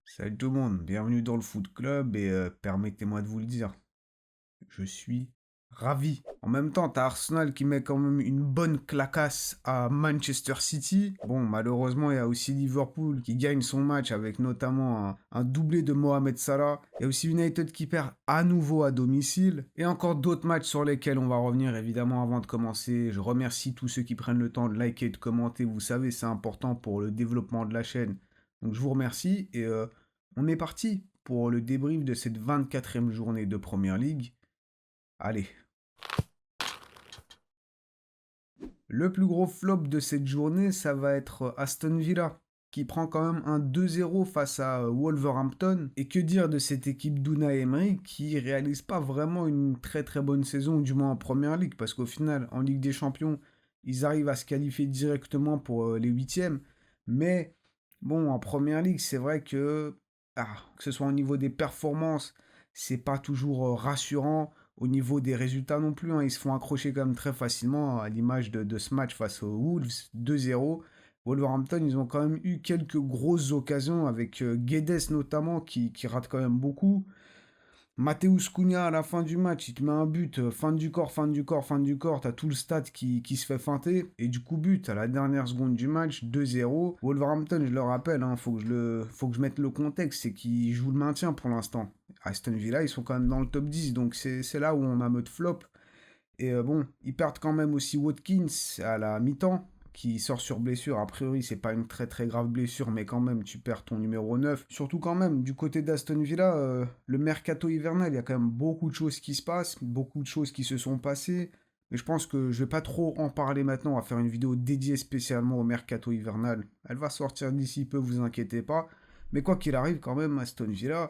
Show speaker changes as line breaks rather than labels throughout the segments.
Salut tout le monde, bienvenue dans le Foot Club et permettez-moi de vous le dire, je suis ravi. En même temps, t'as Arsenal qui met quand même une bonne clacasse à Manchester City. Bon, malheureusement, il y a aussi Liverpool qui gagne son match avec notamment un doublé de Mohamed Salah. Il y a aussi United qui perd à nouveau à domicile. Et encore d'autres matchs sur lesquels on va revenir évidemment avant de commencer. Je remercie tous ceux qui prennent le temps de liker et de commenter. Vous savez, c'est important pour le développement de la chaîne. Donc je vous remercie et on est parti pour le débrief de cette 24e journée de Première League. Allez. Le plus gros flop de cette journée, ça va être Aston Villa, qui prend quand même un 2-0 face à Wolverhampton. Et que dire de cette équipe d'Unai Emery qui réalise pas vraiment une très très bonne saison, du moins en Première Ligue, parce qu'au final, en Ligue des Champions, ils arrivent à se qualifier directement pour les huitièmes. Mais bon, en Première Ligue, c'est vrai que ce soit au niveau des performances, c'est pas toujours rassurant au niveau des résultats non plus, hein. Ils se font accrocher quand même très facilement à l'image de ce match face aux Wolves 2-0. Wolverhampton, ils ont quand même eu quelques grosses occasions avec Guedes notamment qui rate quand même beaucoup. Mateus Cunha à la fin du match, il te met un but, fin du corps, fin du corps, fin du corps, t'as tout le stade qui se fait feinter, et du coup but à la dernière seconde du match, 2-0. Wolverhampton, je le rappelle, hein, faut que je mette le contexte, c'est qu'ils jouent le maintien pour l'instant. Aston Villa, ils sont quand même dans le top 10, donc c'est là où on a mode flop. Et bon, ils perdent quand même aussi Watkins à la mi-temps, qui sort sur blessure. A priori, c'est pas une très très grave blessure, mais quand même, tu perds ton numéro 9. Surtout quand même, du côté d'Aston Villa, le mercato hivernal, il y a quand même beaucoup de choses qui se passent, beaucoup de choses qui se sont passées. Mais je pense que je vais pas trop en parler maintenant. On va faire une vidéo dédiée spécialement au mercato hivernal. Elle va sortir d'ici peu, vous inquiétez pas. Mais quoi qu'il arrive, quand même, Aston Villa,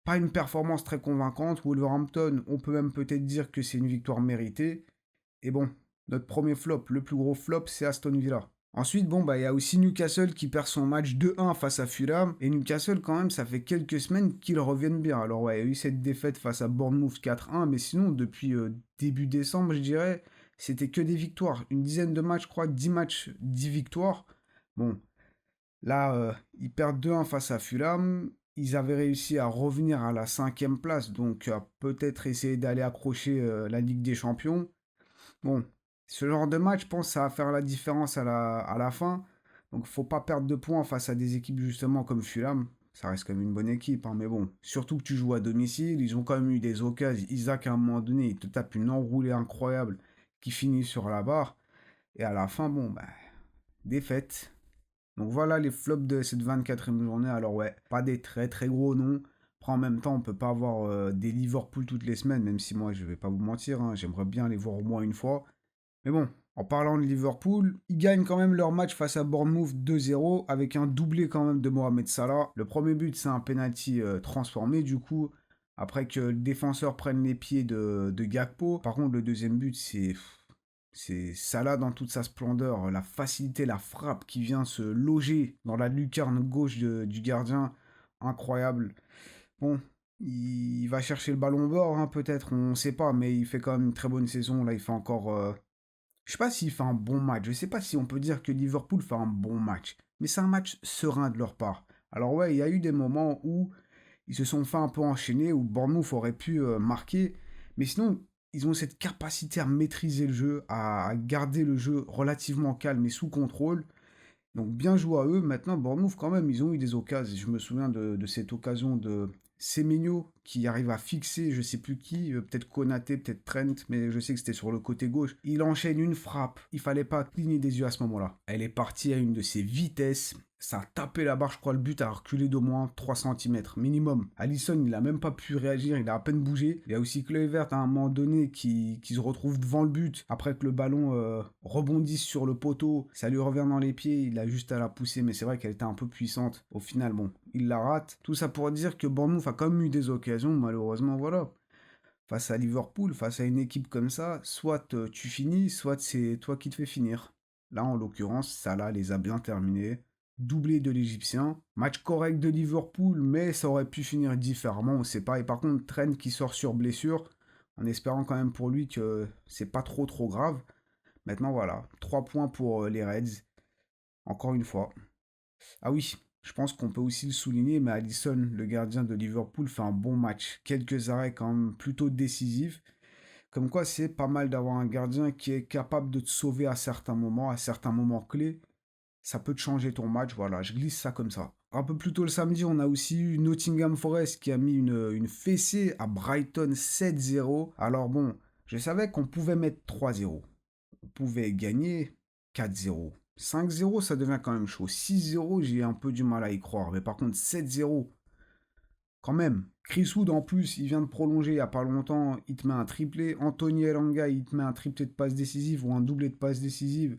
pas une performance très convaincante. Wolverhampton, on peut même peut-être dire que c'est une victoire méritée. Et bon, notre premier flop, le plus gros flop, c'est Aston Villa. Ensuite, bon, bah, il y a aussi Newcastle qui perd son match 2-1 face à Fulham. Et Newcastle, quand même, ça fait quelques semaines qu'ils reviennent bien. Alors, ouais, il y a eu cette défaite face à Bournemouth 4-1, mais sinon, depuis début décembre, je dirais, c'était que des victoires. Une dizaine de matchs, je crois, 10 matchs, 10 victoires. Bon, là, ils perdent 2-1 face à Fulham. Ils avaient réussi à revenir à la cinquième place, donc peut-être essayer d'aller accrocher la Ligue des Champions. Bon, ce genre de match, je pense, ça va faire la différence à la fin. Donc, faut pas perdre de points face à des équipes justement comme Fulham. Ça reste quand même une bonne équipe, hein, mais bon. Surtout que tu joues à domicile, ils ont quand même eu des occasions. Isaac, à un moment donné, il te tape une enroulée incroyable qui finit sur la barre. Et à la fin, bon, bah, défaite. Donc voilà les flops de cette 24e journée. Alors ouais, pas des très très gros noms. Après en même temps, on peut pas avoir des Liverpool toutes les semaines, même si moi je vais pas vous mentir, hein, j'aimerais bien les voir au moins une fois. Mais bon, en parlant de Liverpool, ils gagnent quand même leur match face à Bournemouth 2-0 avec un doublé quand même de Mohamed Salah. Le premier but c'est un penalty transformé du coup, après que le défenseur prenne les pieds de Gakpo. Par contre le deuxième but c'est Salah dans toute sa splendeur, la facilité, la frappe qui vient se loger dans la lucarne gauche du gardien, incroyable. Bon, il va chercher le ballon bord, hein, peut-être, on ne sait pas, mais il fait quand même une très bonne saison. Là, il fait encore. Je sais pas s'il fait un bon match. Je sais pas si on peut dire que Liverpool fait un bon match, mais c'est un match serein de leur part. Alors ouais, il y a eu des moments où ils se sont fait un peu enchaîner, où Bournemouth aurait pu marquer. Mais sinon, ils ont cette capacité à maîtriser le jeu, à garder le jeu relativement calme et sous contrôle. Donc bien joué à eux. Maintenant, Bournemouth, quand même, ils ont eu des occasions. Je me souviens de cette occasion de Semenyo qui arrive à fixer, je sais plus qui, peut-être Konaté, peut-être Trent, mais je sais que c'était sur le côté gauche. Il enchaîne une frappe. Il fallait pas cligner des yeux à ce moment-là. Elle est partie à une de ses vitesses. Ça a tapé la barre, je crois, le but a reculé d'au moins 3 centimètres minimum. Alisson, il a même pas pu réagir, il a à peine bougé. Il y a aussi Kluivert à un moment donné qui se retrouve devant le but après que le ballon rebondisse sur le poteau. Ça lui revient dans les pieds, il a juste à la pousser, mais c'est vrai qu'elle était un peu puissante. Au final, bon, il la rate. Tout ça pour dire que Bournemouth a quand même eu des occasions, malheureusement, voilà. Face à Liverpool, face à une équipe comme ça, soit tu finis, soit c'est toi qui te fais finir. Là, en l'occurrence, Salah les a bien terminés. Doublé de l'Égyptien. Match correct de Liverpool, mais ça aurait pu finir différemment, on sait pas. Et par contre, Trent qui sort sur blessure, en espérant quand même pour lui que c'est pas trop trop grave. Maintenant, voilà, 3 points pour les Reds. Encore une fois. Ah oui, Je pense qu'on peut aussi le souligner, mais Alisson, le gardien de Liverpool, fait un bon match. Quelques arrêts quand même plutôt décisifs. Comme quoi, c'est pas mal d'avoir un gardien qui est capable de te sauver à certains moments clés. Ça peut te changer ton match, voilà, je glisse ça comme ça. Un peu plus tôt le samedi, on a aussi eu Nottingham Forest qui a mis une fessée à Brighton 7-0. Alors bon, je savais qu'on pouvait mettre 3-0. On pouvait gagner 4-0. 5-0, ça devient quand même chaud. 6-0, j'ai un peu du mal à y croire. Mais par contre, 7-0, quand même. Chris Wood, en plus, il vient de prolonger il n'y a pas longtemps. Il te met un triplé. Anthony Elanga, il te met un triplé de passes décisives ou un doublé de passes décisives.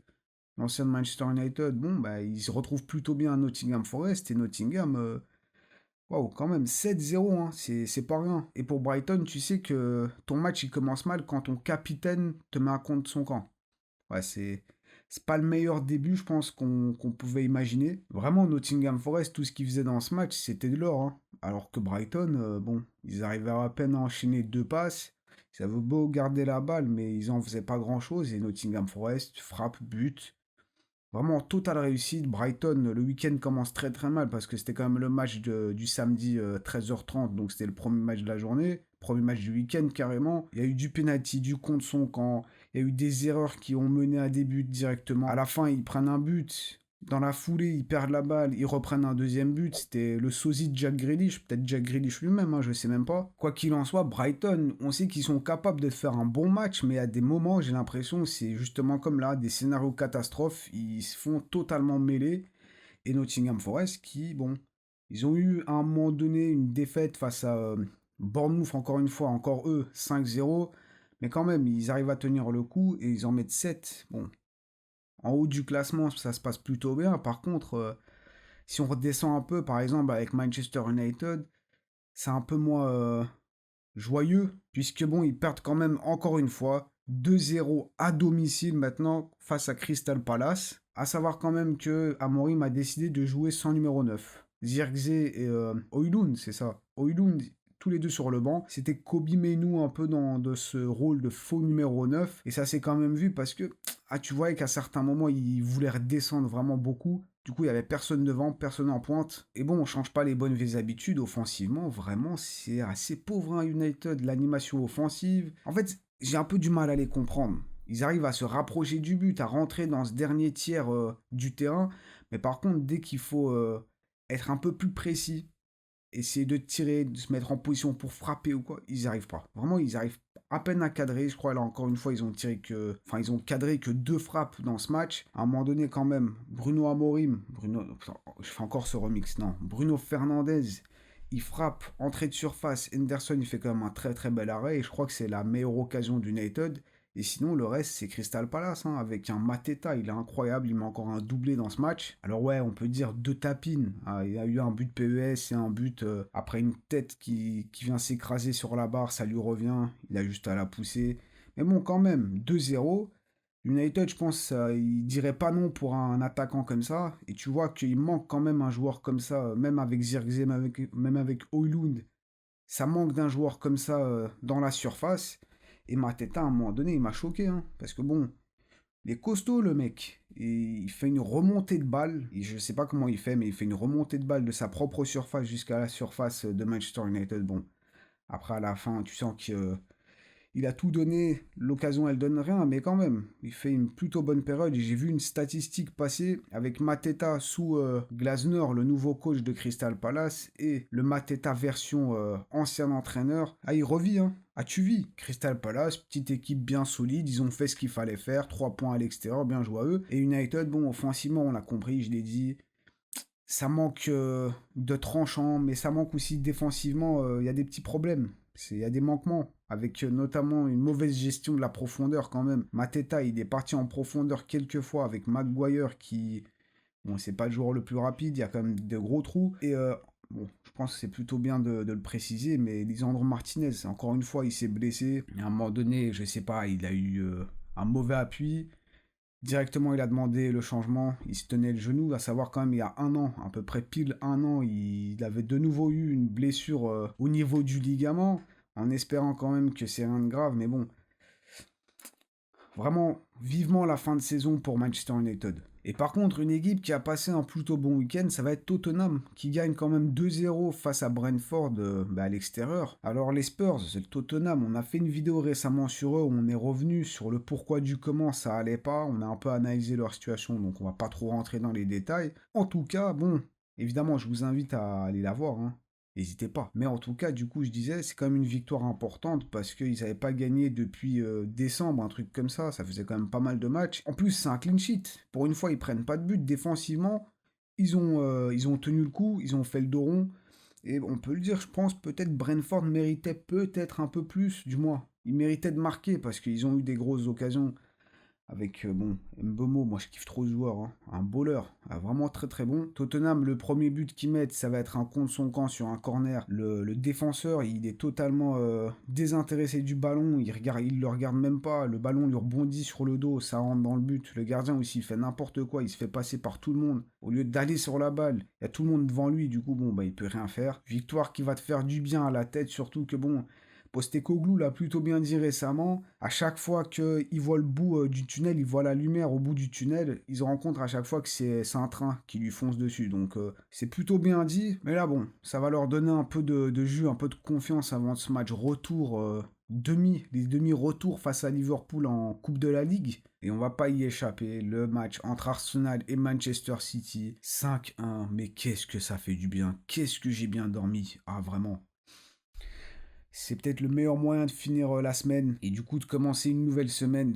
L'ancien de Manchester United, bon, bah, il se retrouve plutôt bien à Nottingham Forest. Et Nottingham, waouh, quand même, 7-0, hein, c'est pas rien. Et pour Brighton, tu sais que ton match, il commence mal quand ton capitaine te met un contre son camp. Ouais, c'est pas le meilleur début, je pense, qu'on pouvait imaginer. Vraiment, Nottingham Forest, tout ce qu'ils faisaient dans ce match, c'était de l'or, hein. Alors que Brighton, bon, ils arrivaient à peine à enchaîner 2 passes. Ils avaient beau garder la balle, mais ils en faisaient pas grand-chose. Et Nottingham Forest, frappe, but. Vraiment, totale réussite. Brighton, le week-end commence très très mal parce que c'était quand même le match du samedi 13h30, donc c'était le premier match de la journée, premier match du week-end carrément. Il y a eu du penalty, du contre son camp, il y a eu des erreurs qui ont mené à des buts directement. À la fin, ils prennent un but. Dans la foulée, ils perdent la balle, ils reprennent un deuxième but. C'était le sosie de Jack Grealish, peut-être Jack Grealish lui-même, hein, je sais même pas. Quoi qu'il en soit, Brighton, on sait qu'ils sont capables de faire un bon match, mais à des moments, j'ai l'impression que c'est justement comme là, des scénarios catastrophes, ils se font totalement mêler. Et Nottingham Forest, qui, bon, ils ont eu à un moment donné une défaite face à Bournemouth, encore une fois, encore eux, 5-0. Mais quand même, ils arrivent à tenir le coup et ils en mettent 7. Bon, en haut du classement, ça se passe plutôt bien. Par contre, si on redescend un peu, par exemple, avec Manchester United, c'est un peu moins joyeux, puisque bon, ils perdent quand même encore une fois 2-0 à domicile maintenant face à Crystal Palace. À savoir quand même que Amorim a décidé de jouer sans numéro 9. Zirkzee et Højlund, c'est ça. Højlund, tous les deux sur le banc. C'était Kobe Menu un peu dans de ce rôle de faux numéro 9. Et ça s'est quand même vu parce que tu voyais qu'à certains moments, il voulait redescendre vraiment beaucoup. Du coup, il n'y avait personne devant, personne en pointe. Et bon, on change pas les bonnes vieilles habitudes offensivement. Vraiment, c'est assez pauvre, hein, United. L'animation offensive. En fait, j'ai un peu du mal à les comprendre. Ils arrivent à se rapprocher du but, à rentrer dans ce dernier tiers du terrain. Mais par contre, dès qu'il faut être un peu plus précis, essayer de tirer, de se mettre en position pour frapper ou quoi, ils n'y arrivent pas. Vraiment, ils arrivent à peine à cadrer. Je crois là encore une fois, ils ont tiré que, enfin, ils ont cadré que 2 frappes dans ce match. À un moment donné, quand même, Bruno Amorim, je fais encore ce remix, non, Bruno Fernandes, il frappe, entrée de surface. Henderson, il fait quand même un très très bel arrêt et je crois que c'est la meilleure occasion d'United. Et sinon, le reste, c'est Crystal Palace, hein, avec un Mateta, il est incroyable, il met encore un doublé dans ce match. Alors ouais, on peut dire 2 tapines. Ah, il y a eu un but PES et un but après une tête qui vient s'écraser sur la barre, ça lui revient, il a juste à la pousser. Mais bon, quand même, 2-0. United, je pense, il dirait pas non pour un attaquant comme ça. Et tu vois qu'il manque quand même un joueur comme ça, même avec Zirkzee, même avec Højlund. Ça manque d'un joueur comme ça dans la surface. Et Mateta, à un moment donné, il m'a choqué, hein, parce que bon, il est costaud, le mec. Et il fait une remontée de balle. Et je sais pas comment il fait, mais il fait une remontée de balle de sa propre surface jusqu'à la surface de Manchester United. Bon, après, à la fin, tu sens que il a tout donné, l'occasion elle donne rien, mais quand même, il fait une plutôt bonne période. Et j'ai vu une statistique passer avec Mateta sous Glasner, le nouveau coach de Crystal Palace, et le Mateta version ancien entraîneur. Ah, il revit, hein. Ah, tu vis. Crystal Palace, petite équipe bien solide, ils ont fait ce qu'il fallait faire, 3 points à l'extérieur, bien joué à eux. Et United, bon, offensivement, on l'a compris, je l'ai dit, ça manque de tranchant, mais ça manque aussi défensivement, il y a des petits problèmes. Il y a des manquements, avec notamment une mauvaise gestion de la profondeur quand même. Mateta, il est parti en profondeur quelques fois avec Maguire qui... Bon, c'est pas le joueur le plus rapide, il y a quand même de gros trous. Et bon, je pense que c'est plutôt bien de le préciser, mais Lisandro Martinez, encore une fois, il s'est blessé. À un moment donné, je sais pas, il a eu un mauvais appui. Directement, il a demandé le changement. Il se tenait le genou, à savoir quand même il y a un an, à peu près pile un an, il avait de nouveau eu une blessure au niveau du ligament, en espérant quand même que c'est rien de grave. Mais bon, vraiment, vivement la fin de saison pour Manchester United. Et par contre, une équipe qui a passé un plutôt bon week-end, ça va être Tottenham, qui gagne quand même 2-0 face à Brentford à l'extérieur. Alors les Spurs, c'est le Tottenham, on a fait une vidéo récemment sur eux, où on est revenu sur le pourquoi du comment ça allait pas, on a un peu analysé leur situation, donc on va pas trop rentrer dans les détails. En tout cas, bon, évidemment, je vous invite à aller la voir, hein. N'hésitez pas. Mais en tout cas, du coup, je disais, c'est quand même une victoire importante parce qu'ils n'avaient pas gagné depuis décembre, un truc comme ça. Ça faisait quand même pas mal de matchs. En plus, c'est un clean sheet. Pour une fois, ils prennent pas de but. Défensivement, ils ont tenu le coup, ils ont fait le dos rond. Et on peut le dire, je pense, peut-être Brentford méritait peut-être un peu plus, du moins. Ils méritaient de marquer parce qu'ils ont eu des grosses occasions. Avec, bon, Mbeumo, moi je kiffe trop ce joueur, hein. Un bowler, vraiment très très bon. Tottenham, le premier but qu'ils mettent, ça va être un contre son camp sur un corner. Le défenseur, il est totalement désintéressé du ballon, il le regarde même pas, le ballon lui rebondit sur le dos, ça rentre dans le but. Le gardien aussi, il fait n'importe quoi, il se fait passer par tout le monde. Au lieu d'aller sur la balle, il y a tout le monde devant lui, du coup, bon, bah il peut rien faire. Victoire qui va te faire du bien à la tête, surtout que bon, Postecoglou l'a plutôt bien dit récemment. À chaque fois qu'il voit le bout du tunnel, il voit la lumière au bout du tunnel, ils se rendent compte à chaque fois que c'est un train qui lui fonce dessus. Donc c'est plutôt bien dit. Mais là, bon, ça va leur donner un peu de jus, un peu de confiance avant ce match retour. Les demi-retours face à Liverpool en Coupe de la Ligue. Et on va pas y échapper. Le match entre Arsenal et Manchester City, 5-1. Mais qu'est-ce que ça fait du bien. Qu'est-ce que j'ai bien dormi. Ah, vraiment. C'est peut-être le meilleur moyen de finir la semaine et du coup de commencer une nouvelle semaine.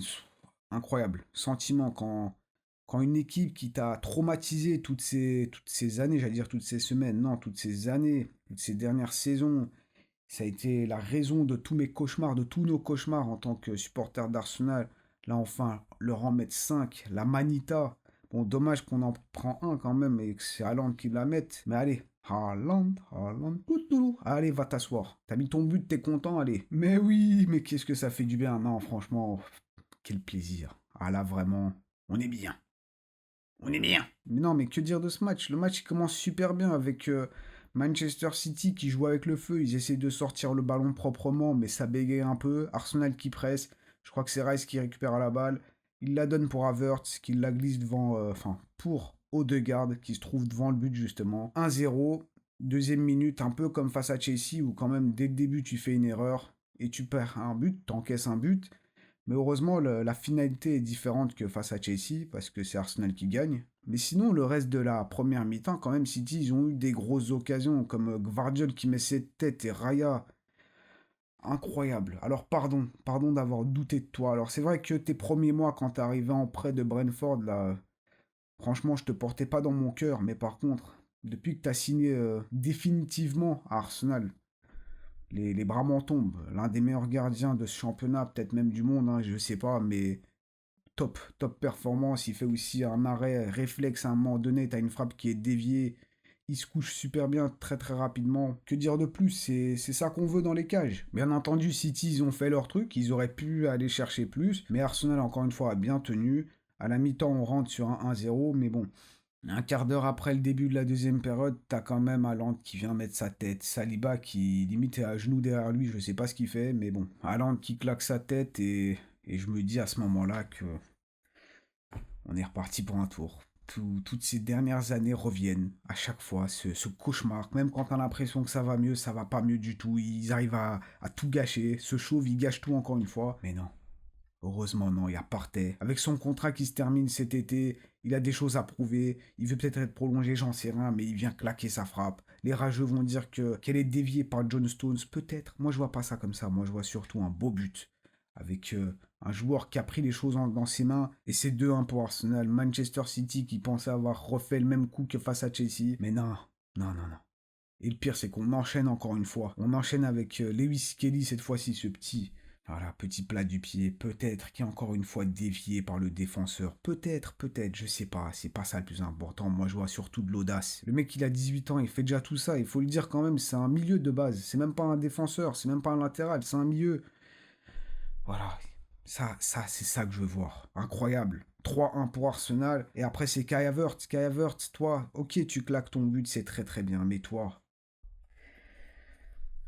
Incroyable. Sentiment quand une équipe qui t'a traumatisé toutes ces années, j'allais dire toutes ces semaines, non, toutes ces années, toutes ces dernières saisons, ça a été la raison de tous mes cauchemars, de tous nos cauchemars en tant que supporter d'Arsenal. Là, enfin, leur en mettre 5, la Manita. Bon, dommage qu'on en prend un quand même et que c'est Haaland qui la mette. Mais allez, Haaland, toutoulou. Allez, va t'asseoir. T'as mis ton but, t'es content, allez. Mais oui, mais qu'est-ce que ça fait du bien. Non, franchement, quel plaisir. Ah là, vraiment, on est bien. On est bien. Mais non, mais que dire de ce match? Le match il commence super bien avec Manchester City qui joue avec le feu. Ils essaient de sortir le ballon proprement, mais ça bégaye un peu. Arsenal qui presse. Je crois que c'est Rice qui récupère la balle. Il la donne pour Havertz, qui la glisse devant, pour Odegaard, qui se trouve devant le but justement. 1-0. Deuxième minute, un peu comme face à Chelsea, où quand même dès le début tu fais une erreur et tu perds un but, t'encaisses un but. Mais heureusement, la finalité est différente que face à Chelsea, parce que c'est Arsenal qui gagne. Mais sinon, le reste de la première mi-temps, quand même, City, ils ont eu des grosses occasions, comme Gvardiol qui met ses têtes et Raya. Incroyable. Alors, pardon d'avoir douté de toi. Alors, c'est vrai que tes premiers mois, quand t'es arrivé en prêt de Brentford, là, franchement, je te portais pas dans mon cœur. Mais par contre, depuis que t'as signé définitivement à Arsenal, les bras m'en tombent. L'un des meilleurs gardiens de ce championnat, peut-être même du monde, hein, je sais pas, mais top performance. Il fait aussi un arrêt réflexe à un moment donné. T'as une frappe qui est déviée. Il se couche super bien, très très rapidement. Que dire de plus? C'est ça qu'on veut dans les cages. Bien entendu, City, ils ont fait leur truc. Ils auraient pu aller chercher plus. Mais Arsenal, encore une fois, a bien tenu. À la mi-temps, on rentre sur un 1-0. Mais bon, un quart d'heure après le début de la deuxième période, t'as quand même Haaland qui vient mettre sa tête. Saliba qui limite est à genoux derrière lui. Je sais pas ce qu'il fait. Mais bon, Haaland qui claque sa tête. Et je me dis à ce moment-là que on est reparti pour un tour. Toutes ces dernières années reviennent à chaque fois, ce cauchemar. Même quand on a l'impression que ça va mieux, ça va pas mieux du tout. Ils arrivent à tout gâcher. Ce chauve, il gâche tout encore une fois. Mais non. Heureusement, non, il y a Partey. Avec son contrat qui se termine cet été, il a des choses à prouver. Il veut peut-être être prolongé, j'en sais rien, mais il vient claquer sa frappe. Les rageux vont dire qu'elle est déviée par John Stones. Peut-être. Moi, je vois pas ça comme ça. Moi, je vois surtout un beau but. Avec un joueur qui a pris les choses dans ses mains. Et c'est 2-1 pour Arsenal. Manchester City qui pensait avoir refait le même coup que face à Chelsea. Mais non, non, non, non. Et le pire, c'est qu'on enchaîne encore une fois. On enchaîne avec Lewis Kelly cette fois-ci, ce voilà, petit plat du pied, peut-être qui est encore une fois dévié par le défenseur. Peut-être, je sais pas, c'est pas ça le plus important. Moi, je vois surtout de l'audace. Le mec, il a 18 ans, il fait déjà tout ça, il faut le dire quand même, c'est un milieu de base. C'est même pas un défenseur, c'est même pas un latéral, c'est un milieu. Voilà, c'est ça que je veux voir. Incroyable. 3-1 pour Arsenal, et après c'est Kai Havertz. Kai Havertz, toi, ok, tu claques ton but, c'est très très bien, mais toi,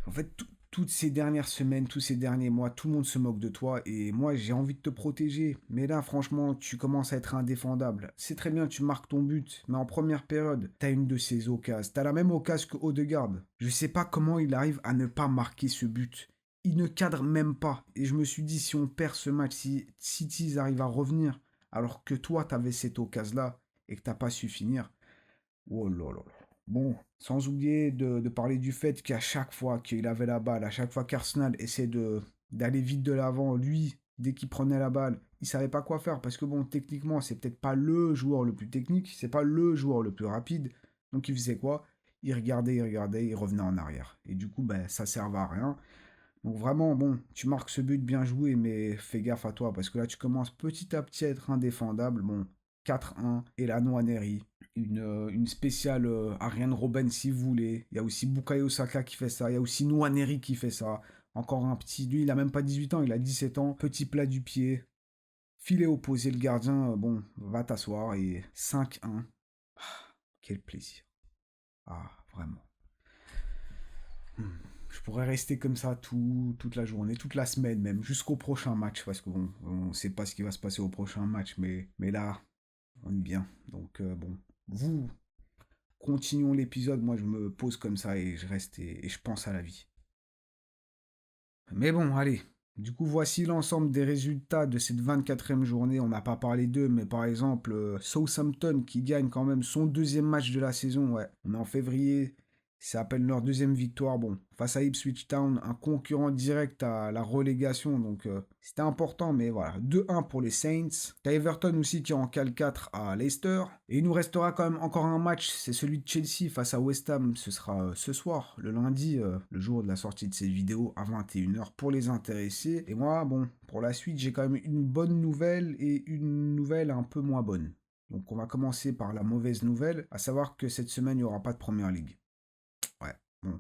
en fait, toutes ces dernières semaines, tous ces derniers mois, tout le monde se moque de toi et moi j'ai envie de te protéger. Mais là, franchement, tu commences à être indéfendable. C'est très bien, tu marques ton but, mais en première période, t'as une de ces occasions. T'as la même occasion que Odegaard. Je sais pas comment il arrive à ne pas marquer ce but. Il ne cadre même pas. Et je me suis dit, si on perd ce match, si City arrive à revenir, alors que toi, t'avais cette occasion-là et que t'as pas su finir, oh là là là. Bon, sans oublier de parler du fait qu'à chaque fois qu'il avait la balle, à chaque fois qu'Arsenal essaie d'aller vite de l'avant, lui, dès qu'il prenait la balle, il savait pas quoi faire parce que bon, techniquement, c'est peut-être pas le joueur le plus technique, c'est pas le joueur le plus rapide. Donc il faisait quoi? Il regardait, il revenait en arrière. Et du coup, ben, ça servait à rien. Donc vraiment, bon, tu marques ce but bien joué, mais fais gaffe à toi, parce que là, tu commences petit à petit à être indéfendable. Bon, 4-1, et la Nwaneri, une spéciale Ariane Robben si vous voulez. Il y a aussi Bukayo Saka qui fait ça, il y a aussi Nwaneri qui fait ça. Encore un petit, lui, il a même pas 18 ans, il a 17 ans. Petit plat du pied, filet opposé, le gardien, bon, va t'asseoir, et 5-1. Ah, quel plaisir. Ah, vraiment. Je pourrais rester comme ça toute la journée, toute la semaine même, jusqu'au prochain match, parce que bon, on ne sait pas ce qui va se passer au prochain match, mais là, on est bien. Donc bon, vous, continuons l'épisode, moi je me pose comme ça et je reste et je pense à la vie. Mais bon, allez. Du coup, voici l'ensemble des résultats de cette 24e journée. On n'a pas parlé d'eux, mais par exemple, Southampton qui gagne quand même son deuxième match de la saison. Ouais, on est en février. Ça appelle leur deuxième victoire. Bon, face à Ipswich Town, un concurrent direct à la relégation. Donc, c'était important, mais voilà. 2-1 pour les Saints. T'as Everton aussi qui est en cale 4 à Leicester. Et il nous restera quand même encore un match. C'est celui de Chelsea face à West Ham. Ce sera ce soir, le lundi, le jour de la sortie de cette vidéo à 21h pour les intéressés. Et moi, bon, pour la suite, j'ai quand même une bonne nouvelle et une nouvelle un peu moins bonne. Donc, on va commencer par la mauvaise nouvelle, à savoir que cette semaine, il n'y aura pas de Première Ligue. Ouais, bon.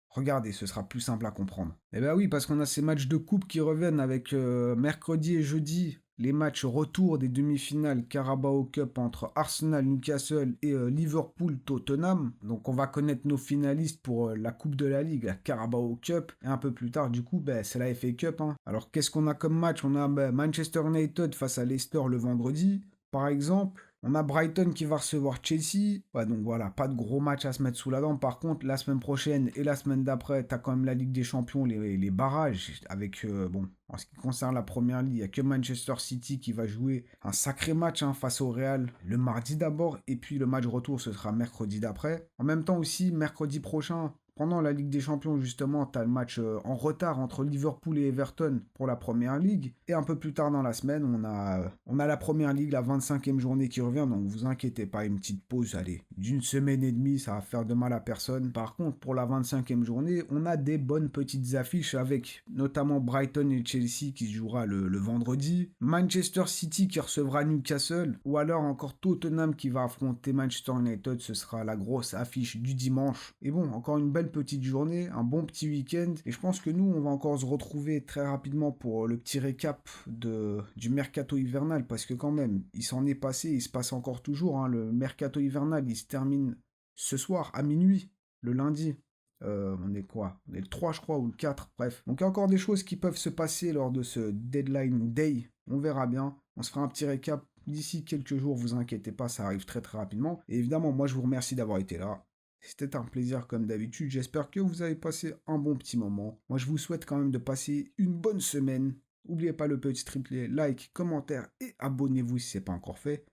Regardez, ce sera plus simple à comprendre. Eh ben oui, parce qu'on a ces matchs de coupe qui reviennent avec mercredi et jeudi les matchs retour des demi-finales Carabao Cup entre Arsenal, Newcastle et Liverpool-Tottenham. Donc on va connaître nos finalistes pour la Coupe de la Ligue, la Carabao Cup. Et un peu plus tard, du coup, ben, c'est la FA Cup. Hein. Alors qu'est-ce qu'on a comme match? On a Manchester United face à Leicester le vendredi, par exemple. On a Brighton qui va recevoir Chelsea. Ouais, donc voilà, pas de gros match à se mettre sous la dent. Par contre, la semaine prochaine et la semaine d'après, t'as quand même la Ligue des Champions, les barrages. Avec, bon, en ce qui concerne la première ligue, il n'y a que Manchester City qui va jouer un sacré match hein, face au Real le mardi d'abord. Et puis le match retour, ce sera mercredi d'après. En même temps aussi, mercredi prochain, pendant la Ligue des Champions, justement, tu as le match en retard entre Liverpool et Everton pour la Première Ligue. Et un peu plus tard dans la semaine, on a la Première Ligue, la 25e journée qui revient. Donc vous inquiétez pas, une petite pause, allez, d'une semaine et demie, ça va faire de mal à personne. Par contre, pour la 25e journée, on a des bonnes petites affiches avec notamment Brighton et Chelsea qui se jouera le vendredi. Manchester City qui recevra Newcastle. Ou alors encore Tottenham qui va affronter Manchester United. Ce sera la grosse affiche du dimanche. Et bon, encore une belle petite journée, un bon petit week-end. Et je pense que nous, on va encore se retrouver très rapidement pour le petit récap du mercato hivernal. Parce que quand même, il s'en est passé, il se passe encore toujours. Hein, le mercato hivernal, il se termine ce soir à minuit, le lundi. On est quoi? On est le 3, je crois, ou le 4, bref. Donc il y a encore des choses qui peuvent se passer lors de ce deadline day. On verra bien. On se fera un petit récap d'ici quelques jours, vous inquiétez pas, ça arrive très très rapidement. Et évidemment, moi je vous remercie d'avoir été là. C'était un plaisir comme d'habitude. J'espère que vous avez passé un bon petit moment. Moi je vous souhaite quand même de passer une bonne semaine. N'oubliez pas le petit triplé, like, commentaire et abonnez-vous si ce n'est pas encore fait.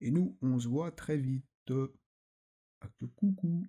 Et nous, on se voit très vite. Coucou.